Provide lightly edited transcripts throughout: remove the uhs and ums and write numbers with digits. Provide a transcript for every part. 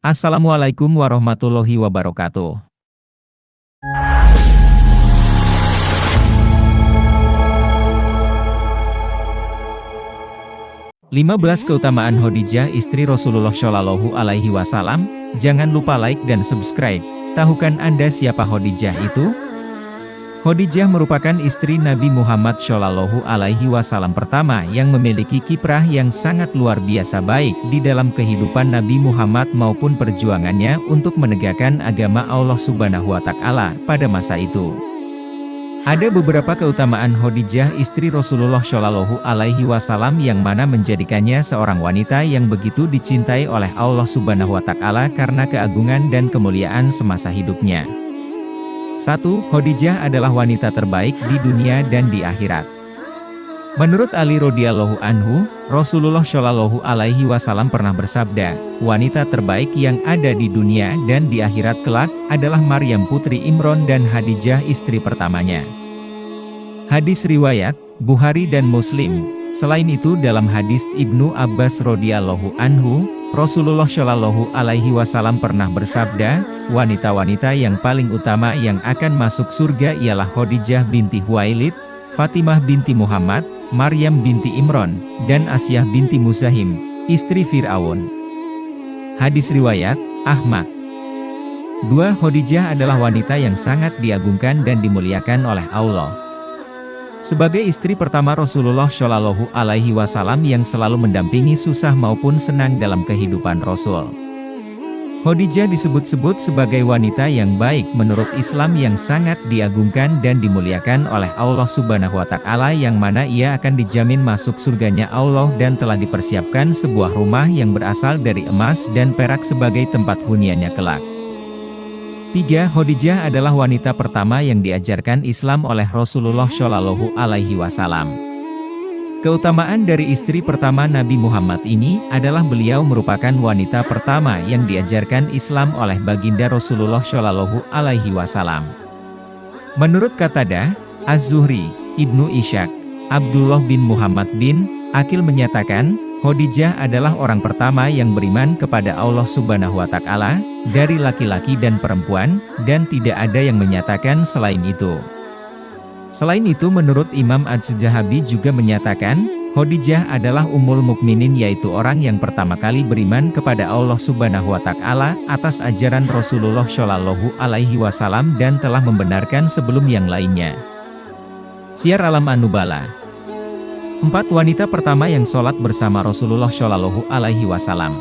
Assalamualaikum warahmatullahi wabarakatuh. 15 keutamaan Khadijah istri Rasulullah Shallallahu Alaihi Wasallam. Jangan lupa like dan subscribe. Tahukah Anda siapa Khadijah itu? Khadijah merupakan istri Nabi Muhammad Shallallahu Alaihi Wasallam pertama yang memiliki kiprah yang sangat luar biasa baik di dalam kehidupan Nabi Muhammad maupun perjuangannya untuk menegakkan agama Allah Subhanahu wa Ta'ala pada masa itu. Ada beberapa keutamaan Khadijah istri Rasulullah Shallallahu Alaihi Wasallam yang mana menjadikannya seorang wanita yang begitu dicintai oleh Allah Subhanahu wa Ta'ala karena keagungan dan kemuliaan semasa hidupnya. 1. Khadijah adalah wanita terbaik di dunia dan di akhirat. Menurut Ali radhiyallahu anhu, Rasulullah Shallallahu Alaihi Wasallam pernah bersabda, wanita terbaik yang ada di dunia dan di akhirat kelak adalah Maryam putri Imron dan Khadijah istri pertamanya. Hadis riwayat Bukhari dan Muslim. Selain itu dalam hadis Ibnu Abbas radhiyallahu anhu, Rasulullah Shallallahu Alaihi Wasallam pernah bersabda, wanita-wanita yang paling utama yang akan masuk surga ialah Khadijah binti Khuwailid, Fatimah binti Muhammad, Maryam binti Imron, dan Asyah binti Muzahim, istri Fir'aun. Hadis riwayat Ahmad. 2. Khadijah adalah wanita yang sangat diagungkan dan dimuliakan oleh Allah. Sebagai istri pertama Rasulullah Shallallahu Alaihi Wasallam yang selalu mendampingi susah maupun senang dalam kehidupan Rasul, Khadijah disebut-sebut sebagai wanita yang baik menurut Islam yang sangat diagungkan dan dimuliakan oleh Allah Subhanahu wa Ta'ala yang mana ia akan dijamin masuk surganya Allah dan telah dipersiapkan sebuah rumah yang berasal dari emas dan perak sebagai tempat huniannya kelak. 3. Khadijah adalah wanita pertama yang diajarkan Islam oleh Rasulullah Shallallahu Alaihi Wasallam. Keutamaan dari istri pertama Nabi Muhammad ini adalah beliau merupakan wanita pertama yang diajarkan Islam oleh baginda Rasulullah Shallallahu Alaihi Wasallam. Menurut Qatadah, Az-Zuhri, Ibnu Ishaq, Abdullah bin Muhammad bin Aqil menyatakan, Khadijah adalah orang pertama yang beriman kepada Allah Subhanahu wa Ta'ala, dari laki-laki dan perempuan, dan tidak ada yang menyatakan selain itu. Selain itu menurut Imam Az-Zahabi juga menyatakan, Khadijah adalah Ummul Mukminin yaitu orang yang pertama kali beriman kepada Allah Subhanahu wa Ta'ala atas ajaran Rasulullah Shallallahu Alaihi Wasallam dan telah membenarkan sebelum yang lainnya. Syiar Alam An-Nubala. 4. Wanita pertama yang sholat bersama Rasulullah Shallallahu Alaihi Wasallam.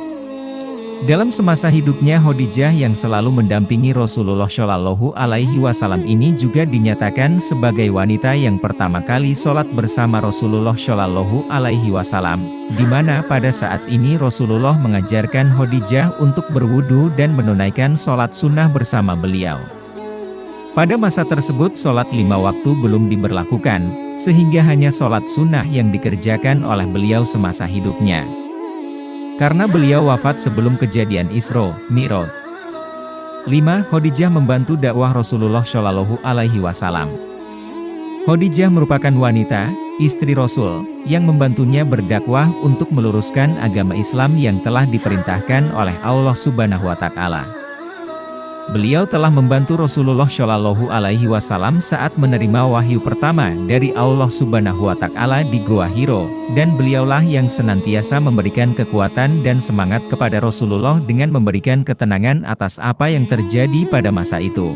Dalam semasa hidupnya Khadijah yang selalu mendampingi Rasulullah Shallallahu Alaihi Wasallam ini juga dinyatakan sebagai wanita yang pertama kali sholat bersama Rasulullah Shallallahu Alaihi Wasallam, di mana pada saat ini Rasulullah mengajarkan Khadijah untuk berwudu dan menunaikan sholat sunnah bersama beliau. Pada masa tersebut sholat 5 waktu belum diberlakukan, sehingga hanya sholat sunnah yang dikerjakan oleh beliau semasa hidupnya. Karena beliau wafat sebelum kejadian Isra Mi'raj. 5. Khadijah membantu dakwah Rasulullah Shallallahu Alaihi Wasallam. Khadijah merupakan wanita, istri Rasul, yang membantunya berdakwah untuk meluruskan agama Islam yang telah diperintahkan oleh Allah Subhanahu wa Ta'ala. Beliau telah membantu Rasulullah Shallallahu Alaihi Wasallam saat menerima wahyu pertama dari Allah Subhanahu wa Ta'ala di Gua Hiro, dan beliaulah yang senantiasa memberikan kekuatan dan semangat kepada Rasulullah dengan memberikan ketenangan atas apa yang terjadi pada masa itu.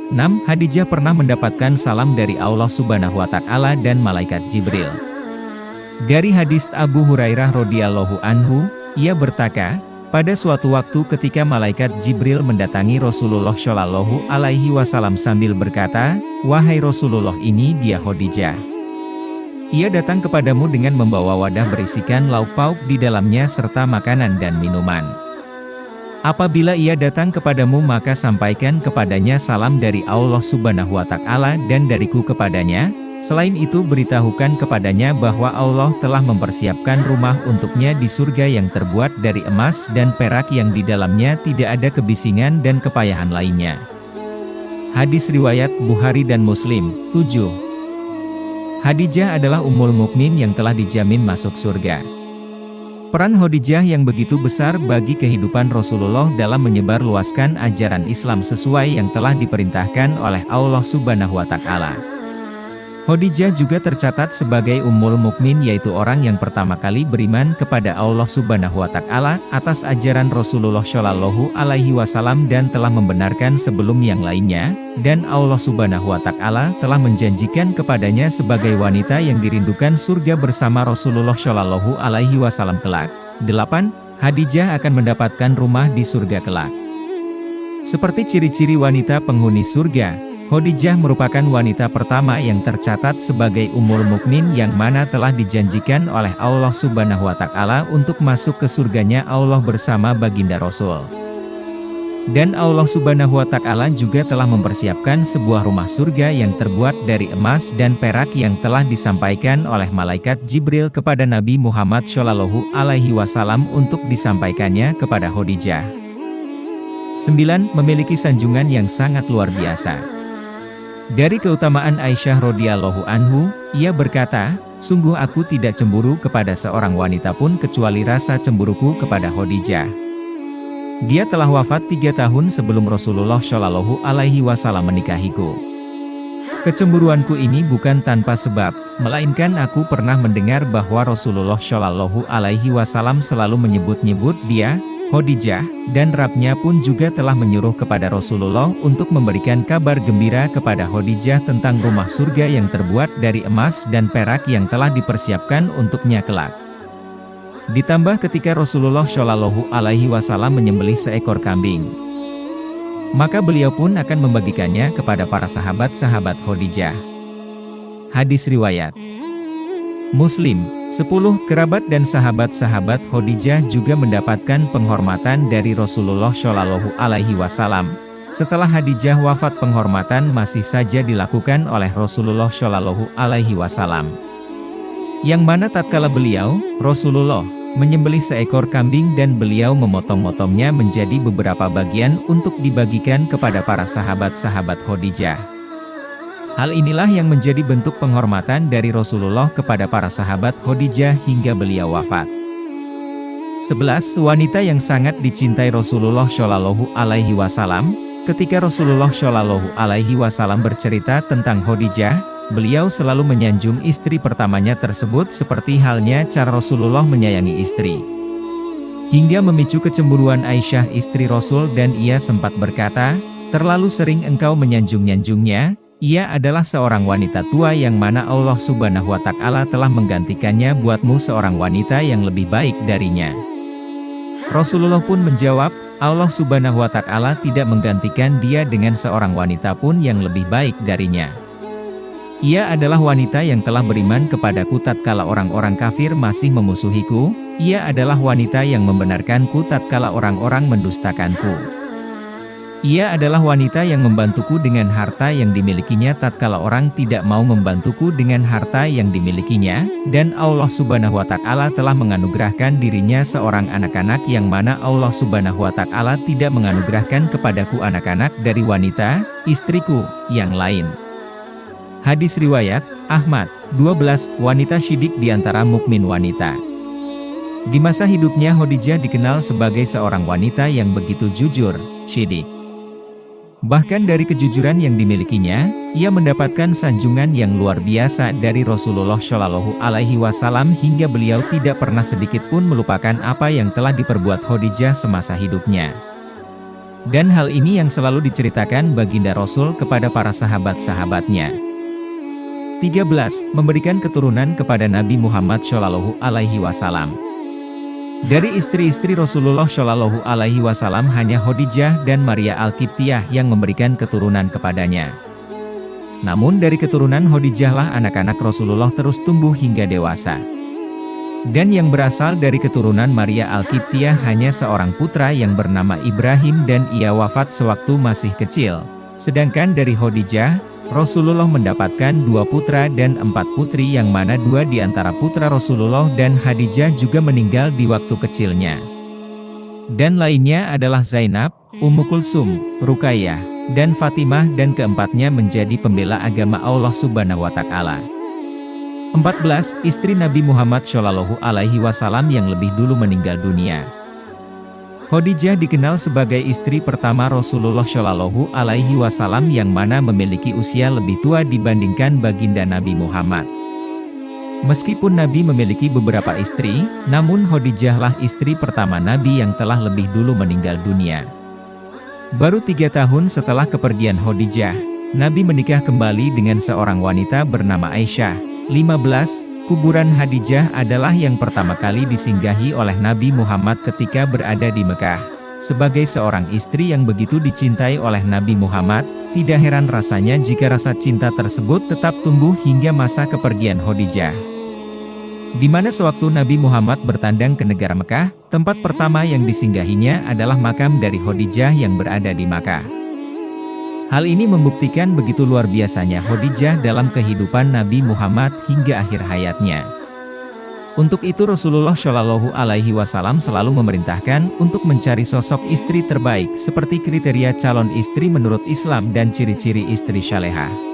6. Khadijah pernah mendapatkan salam dari Allah Subhanahu wa Ta'ala dan malaikat Jibril. Dari hadis Abu Hurairah radhiyallahu anhu, ia berkata, pada suatu waktu ketika malaikat Jibril mendatangi Rasulullah Shallallahu Alaihi Wasallam sambil berkata, wahai Rasulullah, ini dia Khadijah. Ia datang kepadamu dengan membawa wadah berisikan lauk pauk di dalamnya serta makanan dan minuman. Apabila ia datang kepadamu maka sampaikan kepadanya salam dari Allah Subhanahu wa Ta'ala dan dariku kepadanya. Selain itu beritahukan kepadanya bahwa Allah telah mempersiapkan rumah untuknya di surga yang terbuat dari emas dan perak yang di dalamnya tidak ada kebisingan dan kepayahan lainnya. Hadis riwayat Bukhari dan Muslim. 7. Khadijah adalah Ummul Mukmin yang telah dijamin masuk surga. Peran Khadijah yang begitu besar bagi kehidupan Rasulullah dalam menyebarluaskan ajaran Islam sesuai yang telah diperintahkan oleh Allah Subhanahu wa Ta'ala. Khadijah juga tercatat sebagai Ummul Mukmin, yaitu orang yang pertama kali beriman kepada Allah Subhanahu wa Ta'ala atas ajaran Rasulullah Shallallahu Alaihi Wasallam dan telah membenarkan sebelum yang lainnya, dan Allah Subhanahu wa Ta'ala telah menjanjikan kepadanya sebagai wanita yang dirindukan surga bersama Rasulullah Shallallahu Alaihi Wasallam kelak. 8. Khadijah akan mendapatkan rumah di surga kelak. Seperti ciri-ciri wanita penghuni surga, Khadijah merupakan wanita pertama yang tercatat sebagai Ummul Mukmin yang mana telah dijanjikan oleh Allah Subhanahu wa Ta'ala untuk masuk ke surganya Allah bersama baginda Rasul. Dan Allah Subhanahu wa Ta'ala juga telah mempersiapkan sebuah rumah surga yang terbuat dari emas dan perak yang telah disampaikan oleh malaikat Jibril kepada Nabi Muhammad Shallallahu Alaihi Wasallam untuk disampaikannya kepada Khadijah. 9. Memiliki sanjungan yang sangat luar biasa. Dari keutamaan Aisyah radhiyallahu anhu, ia berkata, "Sungguh aku tidak cemburu kepada seorang wanita pun kecuali rasa cemburuku kepada Khadijah. Dia telah wafat 3 tahun sebelum Rasulullah Shallallahu Alaihi Wasallam menikahiku. Kecemburuanku ini bukan tanpa sebab, melainkan aku pernah mendengar bahwa Rasulullah Shallallahu Alaihi Wasallam selalu menyebut-nyebut dia, Khadijah, dan Rabbnya pun juga telah menyuruh kepada Rasulullah untuk memberikan kabar gembira kepada Khadijah tentang rumah surga yang terbuat dari emas dan perak yang telah dipersiapkan untuknya kelak." Ditambah ketika Rasulullah Shallallahu Alaihi Wasallam menyembelih seekor kambing, maka beliau pun akan membagikannya kepada para sahabat-sahabat Khadijah. Hadis riwayat Muslim. 10. Kerabat dan sahabat-sahabat Khadijah juga mendapatkan penghormatan dari Rasulullah Shallallahu Alaihi Wasallam. Setelah Khadijah wafat, penghormatan masih saja dilakukan oleh Rasulullah Shallallahu Alaihi Wasallam. Yang mana tatkala beliau, Rasulullah, menyembelih seekor kambing dan beliau memotong-motongnya menjadi beberapa bagian untuk dibagikan kepada para sahabat-sahabat Khadijah. Hal inilah yang menjadi bentuk penghormatan dari Rasulullah kepada para sahabat Khadijah hingga beliau wafat. 11. Wanita yang sangat dicintai Rasulullah Shallallahu Alaihi Wasallam. Ketika Rasulullah Shallallahu Alaihi Wasallam bercerita tentang Khadijah, beliau selalu menyanjung istri pertamanya tersebut seperti halnya cara Rasulullah menyayangi istri. Hingga memicu kecemburuan Aisyah istri Rasul dan ia sempat berkata, "Terlalu sering engkau menyanjung-nyanjungnya. Ia adalah seorang wanita tua yang mana Allah Subhanahu wa Ta'ala telah menggantikannya buatmu seorang wanita yang lebih baik darinya." Rasulullah pun menjawab, "Allah Subhanahu wa Ta'ala tidak menggantikan dia dengan seorang wanita pun yang lebih baik darinya. Ia adalah wanita yang telah beriman kepadaku tatkala orang-orang kafir masih memusuhiku. Ia adalah wanita yang membenarkanku tatkala orang-orang mendustakanku. Ia adalah wanita yang membantuku dengan harta yang dimilikinya tatkala orang tidak mau membantuku dengan harta yang dimilikinya, dan Allah Subhanahu wa Ta'ala telah menganugerahkan dirinya seorang anak-anak yang mana Allah Subhanahu wa Ta'ala tidak menganugerahkan kepadaku anak-anak dari wanita, istriku, yang lain." Hadis riwayat Ahmad. 12. Wanita syidik di antara mukmin wanita. Di masa hidupnya Khadijah dikenal sebagai seorang wanita yang begitu jujur, syidik. Bahkan dari kejujuran yang dimilikinya, ia mendapatkan sanjungan yang luar biasa dari Rasulullah Shallallahu Alaihi Wasallam hingga beliau tidak pernah sedikit pun melupakan apa yang telah diperbuat Khadijah semasa hidupnya. Dan hal ini yang selalu diceritakan baginda Rasul kepada para sahabat-sahabatnya. 13. Memberikan keturunan kepada Nabi Muhammad Shallallahu Alaihi Wasallam. Dari istri-istri Rasulullah Shallallahu Alaihi Wasallam hanya Khadijah dan Maria Al-Qibtiyah yang memberikan keturunan kepadanya. Namun dari keturunan Khadijah lah anak-anak Rasulullah terus tumbuh hingga dewasa. Dan yang berasal dari keturunan Maria Al-Qibtiyah hanya seorang putra yang bernama Ibrahim dan ia wafat sewaktu masih kecil. Sedangkan dari Khadijah, Rasulullah mendapatkan 2 putra dan 4 putri yang mana 2 di antara putra Rasulullah dan Khadijah juga meninggal di waktu kecilnya. Dan lainnya adalah Zainab, Ummu Kulsum, Ruqayyah, dan Fatimah dan keempatnya menjadi pembela agama Allah Subhanahu wa Ta'ala. 14. Istri Nabi Muhammad Shallallahu Alaihi Wasallam yang lebih dulu meninggal dunia. Khadijah dikenal sebagai istri pertama Rasulullah Shallallahu Alaihi Wasallam yang mana memiliki usia lebih tua dibandingkan baginda Nabi Muhammad. Meskipun Nabi memiliki beberapa istri, namun Khadijahlah istri pertama Nabi yang telah lebih dulu meninggal dunia. Baru 3 tahun setelah kepergian Khadijah, Nabi menikah kembali dengan seorang wanita bernama Aisyah. 15. Kuburan Khadijah adalah yang pertama kali disinggahi oleh Nabi Muhammad ketika berada di Mekah. Sebagai seorang istri yang begitu dicintai oleh Nabi Muhammad, tidak heran rasanya jika rasa cinta tersebut tetap tumbuh hingga masa kepergian Khadijah. Di mana sewaktu Nabi Muhammad bertandang ke negara Mekah, tempat pertama yang disinggahinya adalah makam dari Khadijah yang berada di Makkah. Hal ini membuktikan begitu luar biasanya Khadijah dalam kehidupan Nabi Muhammad hingga akhir hayatnya. Untuk itu Rasulullah Shallallahu Alaihi Wasallam selalu memerintahkan untuk mencari sosok istri terbaik seperti kriteria calon istri menurut Islam dan ciri-ciri istri syalehah.